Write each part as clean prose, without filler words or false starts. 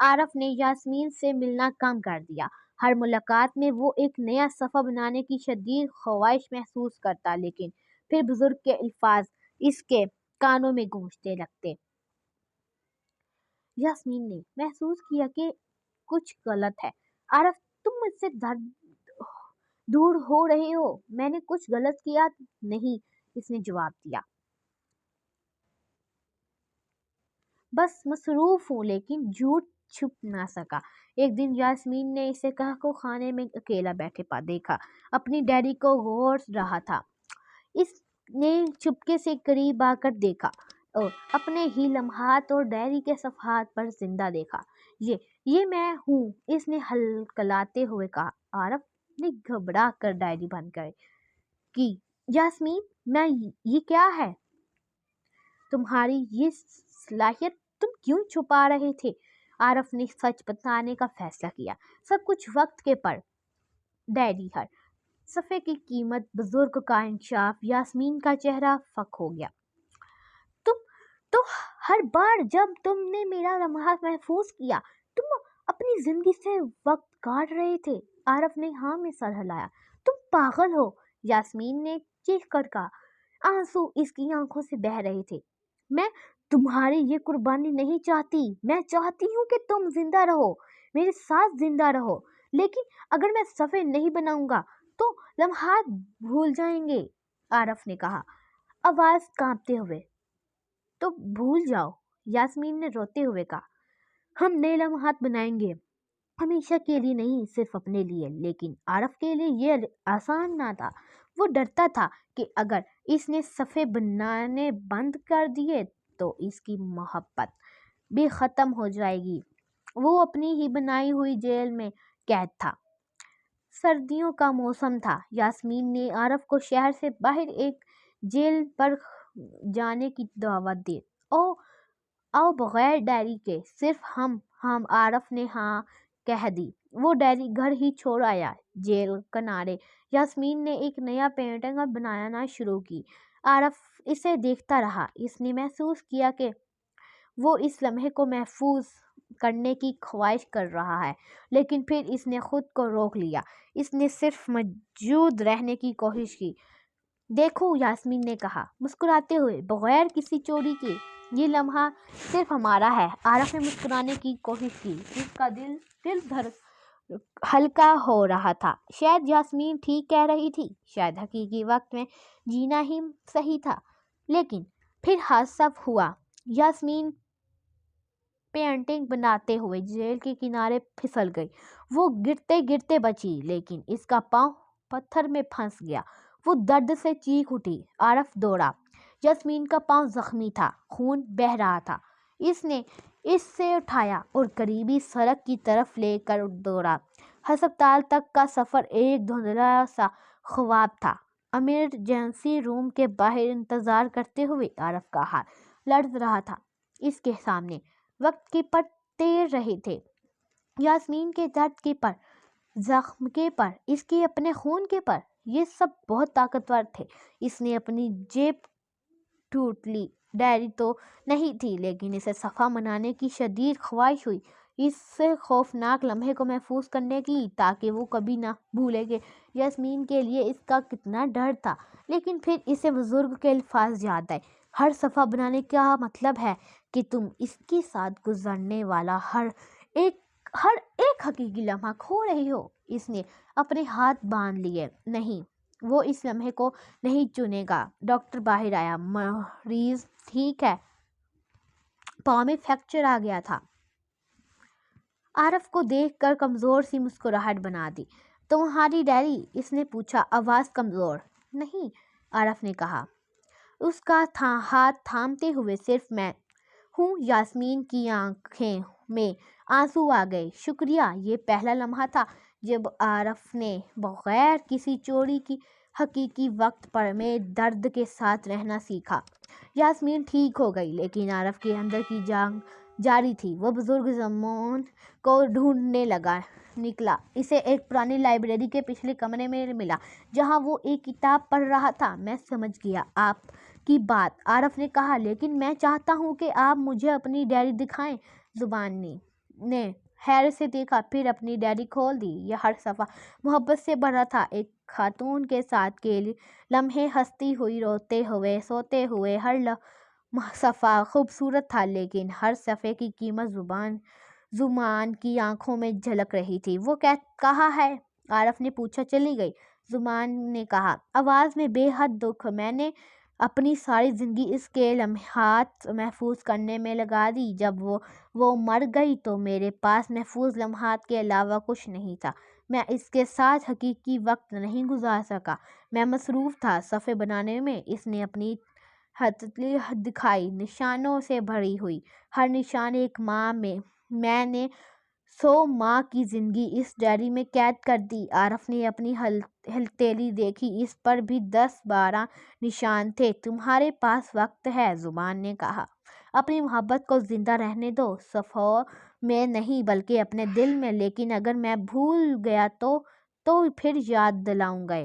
عارف نے یاسمین سے ملنا کم کر دیا۔ ہر ملاقات میں وہ ایک نیا صفحہ بنانے کی شدید خواہش محسوس کرتا، لیکن پھر بزرگ کے الفاظ اس کے کانوں میں گونجتے لگتے۔ یاسمین نے محسوس کیا کہ کچھ غلط ہے۔ عارف، تم مجھ سے دور ہو رہے ہو۔ میں نے کچھ غلط کیا نہیں، اس نے جواب دیا۔ بس مصروف ہوں، لیکن جھوٹ چھپ نہ سکا۔ ایک دن یاسمین نے اسے قہقہ خانے میں اکیلا بیٹھے دیکھا، اپنی ڈائری کو غور رہا تھا۔ اس نے چپکے سے قریب آ کر دیکھا اور اپنے ہی لمحات اور ڈائری کے صفحات پر زندہ دیکھا۔ یہ میں ہوں، اس نے ہلکلاتے ہوئے کہا۔ عارف نے گھبرا کر ڈائری بند کی۔ یاسمین، میں یہ کیا ہے؟ تمہاری یہ صلاحیت، تم کیوں چھپا رہے تھے؟ عارف نے سچ بتانے کا فیصلہ کیا۔ سب کچھ وقت کے پر ڈائری، ہر صفحے کی قیمت، بزرگ کا انکشاف۔ یاسمین کا چہرہ فک ہو گیا۔ تو ہر بار جب تم نے میرا لمحہ محفوظ کیا، تم اپنی زندگی سے وقت کاٹ رہے تھے۔ عارف نے ہاں میں سر ہلایا۔ تم پاگل ہو، یاسمین نے چیخ کر کہا۔ آنسو اس کی آنکھوں سے بہہ رہے تھے۔ میں تمہاری یہ قربانی نہیں چاہتی۔ میں چاہتی ہوں کہ تم زندہ رہو، میرے ساتھ زندہ رہو، لیکن اگر میں صفحے نہیں بناؤں گا تو لمحات بھول جائیں گے، عارف نے کہا، آواز کانپتے ہوئے۔ تو بھول جاؤ، یاسمین نے روتے ہوئے کہا۔ ہم نئے لمحات بنائیں گے، ہمیشہ کے لیے نہیں، صرف اپنے لیے۔ لیکن عارف کے لیے یہ آسان نہ تھا۔ وہ ڈرتا تھا کہ اگر اس نے صفحے بنانے بند کر دیے تو اس کی محبت بھی ختم ہو جائے گی۔ وہ اپنی ہی بنائی ہوئی جیل میں قید تھا۔ سردیوں کا موسم تھا۔ یاسمین نے عارف کو شہر سے باہر ایک جیل پر جانے کی دعوت دی۔ آؤ بغیر ڈائری کے، صرف ہم۔ عارف نے ہاں کہہ دی۔ وہ ڈائری گھر ہی چھوڑ آیا۔ جیل کنارے یاسمین نے ایک نیا پینٹنگ بنانا شروع کی۔ عارف اسے دیکھتا رہا۔ اس نے محسوس کیا کہ وہ اس لمحے کو محفوظ کرنے کی خواہش کر رہا ہے، لیکن پھر اس نے خود کو روک لیا۔ اس نے صرف موجود رہنے کی کوشش کی۔ دیکھو، یاسمین نے کہا مسکراتے ہوئے، بغیر کسی چوری کے، یہ لمحہ صرف ہمارا ہے۔ عارف نے مسکرانے کی کوشش کی۔ اس کا دل ہلکا ہو رہا تھا۔ شاید یاسمین ٹھیک کہہ رہی تھی، شاید حقیقی وقت میں جینا ہی صحیح تھا۔ لیکن پھر حادثہ ہوا۔ یاسمین پینٹنگ بناتے ہوئے جیل کے کنارے پھسل گئی۔ وہ گرتے گرتے بچی، لیکن اس کا پاؤں پتھر میں پھنس گیا۔ وہ درد سے چیخ اٹھی۔ عارف دوڑا۔ یاسمین کا پاؤں زخمی تھا، خون بہہ رہا تھا۔ اس نے اسے اٹھایا اور قریبی سڑک کی طرف لے کر دوڑا۔ ہسپتال تک کا سفر ایک دھندلا سا خواب تھا۔ ایمرجنسی روم کے باہر انتظار کرتے ہوئے عارف کا ہاتھ لرز رہا تھا۔ اس کے سامنے وقت کے پر تیر رہے تھے، یاسمین کے درد کے پر، زخم کے پر، اس کے اپنے خون کے پر۔ یہ سب بہت طاقتور تھے۔ اس نے اپنی جیب ڈھونڈ لی۔ ڈائری تو نہیں تھی، لیکن اسے صفحہ بنانے کی شدید خواہش ہوئی، اس خوفناک لمحے کو محفوظ کرنے کی، تاکہ وہ کبھی نہ بھولے کہ یاسمین کے لیے اس کا کتنا ڈر تھا۔ لیکن پھر اسے بزرگ کے الفاظ یاد آئے، ہر صفحہ بنانے کا مطلب ہے کہ تم اس کے ساتھ گزرنے والا ہر ایک حقیقی لمحہ کھو رہے ہو۔ اس نے اپنے ہاتھ باندھ لیے۔ نہیں، وہ اس لمحے کو نہیں چنے گا۔ ڈاکٹر باہر آیا۔ مریض ٹھیک ہے؟ پاؤں میں فریکچر آ گیا تھا۔ عارف کو دیکھ کر کمزور سی مسکراہٹ بنا دی۔ تمہاری ڈائری؟ اس نے پوچھا، آواز کمزور۔ نہیں، عارف نے کہا، اس کا ہاتھ تھامتے ہوئے، صرف میں ہوں۔ یاسمین کی آنکھیں میں آنسو آ گئے۔ شکریہ۔ یہ پہلا لمحہ تھا جب عارف نے بغیر کسی چوری کی حقیقی وقت پر میں درد کے ساتھ رہنا سیکھا۔ یاسمین ٹھیک ہو گئی، لیکن عارف کے اندر کی جنگ جاری تھی۔ وہ بزرگ زمان کو ڈھونڈنے نکلا۔ اسے ایک پرانی لائبریری کے پچھلے کمرے میں ملا، جہاں وہ ایک کتاب پڑھ رہا تھا۔ میں سمجھ گیا آپ کی بات، عارف نے کہا، لیکن میں چاہتا ہوں کہ آپ مجھے اپنی ڈائری دکھائیں۔ زبانی نے حیرت سے دیکھا، پھر اپنی ڈائری کھول دی۔ یہ ہر صفحہ محبت سے بھرا تھا، ایک خاتون کے ساتھ کے لمحے، ہنستی ہوئی، روتے ہوئے، سوتے ہوئے۔ ہر صفحہ خوبصورت تھا، لیکن ہر صفحے کی قیمت زمان کی آنکھوں میں جھلک رہی تھی۔ وہ کہاں ہے؟ عارف نے پوچھا۔ چلی گئی، زمان نے کہا، آواز میں بے حد دکھ۔ میں نے اپنی ساری زندگی اس کے لمحات محفوظ کرنے میں لگا دی۔ جب وہ مر گئی تو میرے پاس محفوظ لمحات کے علاوہ کچھ نہیں تھا۔ میں اس کے ساتھ حقیقی وقت نہیں گزار سکا۔ میں مصروف تھا صفحے بنانے میں۔ اس نے اپنی ہتھیلی دکھائی، نشانوں سے بھری ہوئی، ہر نشان ایک ماں میں نے 100 ماہ کی زندگی اس ڈائری میں قید کر دی۔ عارف نے اپنی ہتھیلی دیکھی، اس پر بھی 10-12 نشان تھے۔ تمہارے پاس وقت ہے، زبان نے کہا، اپنی محبت کو زندہ رہنے دو، صفحوں میں نہیں بلکہ اپنے دل میں۔ لیکن اگر میں بھول گیا تو پھر یاد دلاؤں گا،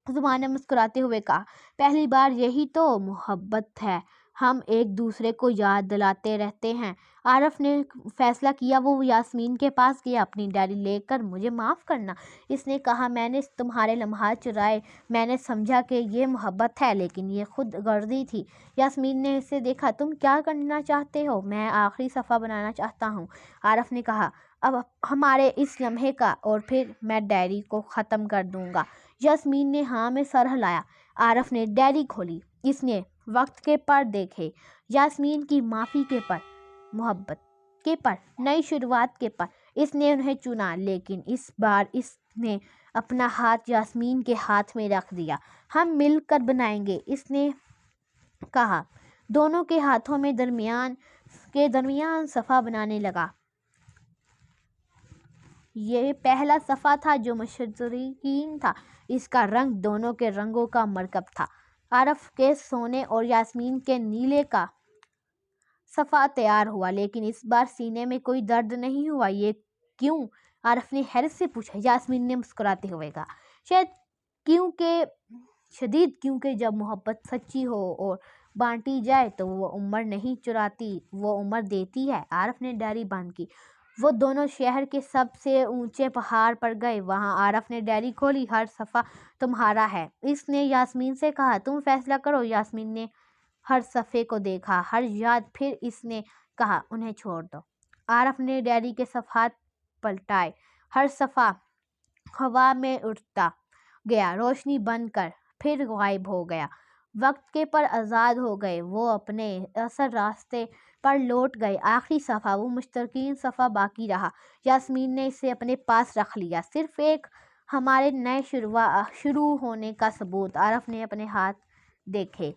زبان نے مسکراتے ہوئے کہا۔ پہلی بار یہی تو محبت ہے، ہم ایک دوسرے کو یاد دلاتے رہتے ہیں۔ عارف نے فیصلہ کیا۔ وہ یاسمین کے پاس گیا، اپنی ڈائری لے کر۔ مجھے معاف کرنا، اس نے کہا، میں نے تمہارے لمحات چرائے۔ میں نے سمجھا کہ یہ محبت ہے، لیکن یہ خود غرضی تھی۔ یاسمین نے اسے دیکھا۔ تم کیا کرنا چاہتے ہو؟ میں آخری صفحہ بنانا چاہتا ہوں، عارف نے کہا، اب ہمارے اس لمحے کا، اور پھر میں ڈائری کو ختم کر دوں گا۔ یاسمین نے ہاں میں سر ہلایا۔ عارف نے ڈائری کھولی، اس نے وقت کے پر دیکھے، یاسمین کی معافی کے پر، محبت کے پر، نئی شروعات کے پر۔ اس نے انہیں چنا، لیکن اس بار اس نے اپنا ہاتھ یاسمین کے ہاتھ میں رکھ دیا۔ ہم مل کر بنائیں گے، اس نے کہا۔ دونوں کے ہاتھوں میں درمیان صفحہ بنانے لگا۔ یہ پہلا صفحہ تھا جو مشترکین تھا، اس کا رنگ دونوں کے رنگوں کا مرکب تھا، عارف کے سونے اور یاسمین کے نیلے کا۔ صفحہ تیار ہوا، لیکن اس بار سینے میں کوئی درد نہیں ہوا۔ یہ کیوں؟ عارف نے حیرت سے پوچھا۔ یاسمین نے مسکراتے ہوئے کہا، شدید کیونکہ جب محبت سچی ہو اور بانٹی جائے تو وہ عمر نہیں چراتی، وہ عمر دیتی ہے۔ عارف نے ڈائری بند کی۔ وہ دونوں شہر کے سب سے اونچے پہاڑ پر گئے، وہاں عارف نے ڈائری کھولی۔ ہر صفحہ تمہارا ہے، اس نے یاسمین سے کہا، تم فیصلہ کرو۔ یاسمین نے ہر صفحے کو دیکھا، ہر یاد، پھر اس نے کہا، انہیں چھوڑ دو۔ عارف نے ڈائری کے صفحات پلٹائے، ہر صفحہ ہوا میں اڑتا گیا، روشنی بن کر پھر غائب ہو گیا۔ وقت کے پر آزاد ہو گئے، وہ اپنے اصل راستے پر لوٹ گئے۔ آخری صفحہ، وہ مشترکین صفحہ باقی رہا۔ یاسمین نے اسے اپنے پاس رکھ لیا، صرف ایک ہمارے نئے شروع ہونے کا ثبوت۔ عارف نے اپنے ہاتھ دیکھے،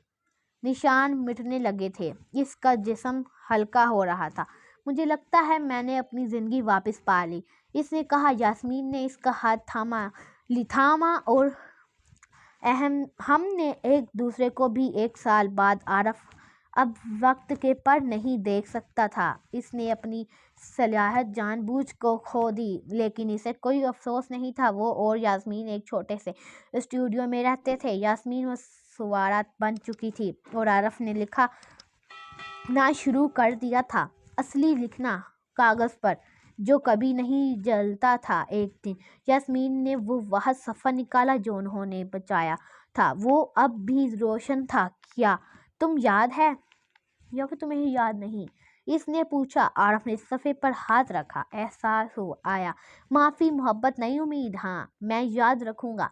نشان مٹنے لگے تھے، اس کا جسم ہلکا ہو رہا تھا۔ مجھے لگتا ہے میں نے اپنی زندگی واپس پا لی، اس نے کہا۔ یاسمین نے اس کا ہاتھ تھاما اور ہم نے ایک دوسرے کو بھی 1 سال بعد۔ عارف اب وقت کے پر نہیں دیکھ سکتا تھا، اس نے اپنی صلاحیت جان بوجھ کو کھو دی، لیکن اسے کوئی افسوس نہیں تھا۔ وہ اور یاسمین ایک چھوٹے سے اسٹوڈیو میں رہتے تھے، یاسمین مصورات بن چکی تھی اور عارف نے لکھنا شروع کر دیا تھا، اصلی لکھنا، کاغذ پر جو کبھی نہیں جلتا تھا۔ ایک دن یاسمین نے وہ واحد صفحہ نکالا جو انہوں نے بچایا تھا، وہ اب بھی روشن تھا۔ کیا تمہیں یاد ہے یا پھر تمہیں یاد نہیں؟ اس نے پوچھا۔ عارف نے صفحے پر ہاتھ رکھا، احساس آیا، معافی، محبت، نئی امید، ہاں میں یاد رکھوں گا،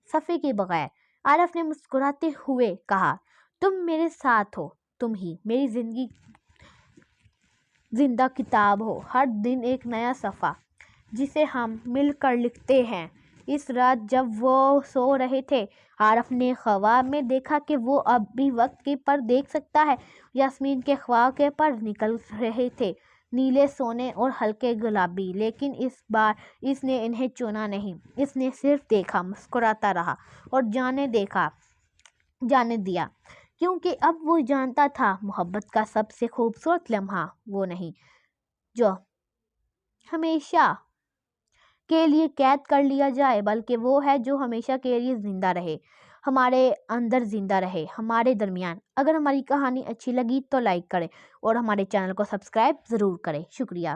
صفحے کے بغیر۔ عارف نے مسکراتے ہوئے کہا، تم میرے ساتھ ہو، تم ہی میری زندہ کتاب ہو، ہر دن ایک نیا صفحہ جسے ہم مل کر لکھتے ہیں۔ اس رات جب وہ سو رہے تھے، عارف نے خواب میں دیکھا کہ وہ اب بھی وقت کے پر دیکھ سکتا ہے۔ یاسمین کے خواب کے پر نکل رہے تھے، نیلے، سونے اور ہلکے گلابی، لیکن اس بار اس نے انہیں چنا نہیں، اس نے صرف دیکھا، مسکراتا رہا اور جانے دیا، کیونکہ اب وہ جانتا تھا محبت کا سب سے خوبصورت لمحہ وہ نہیں جو ہمیشہ کے لیے قید کر لیا جائے، بلکہ وہ ہے جو ہمیشہ کے لیے زندہ رہے، ہمارے اندر زندہ رہے، ہمارے درمیان۔ اگر ہماری کہانی اچھی لگی تو لائک کریں اور ہمارے چینل کو سبسکرائب ضرور کریں۔ شکریہ۔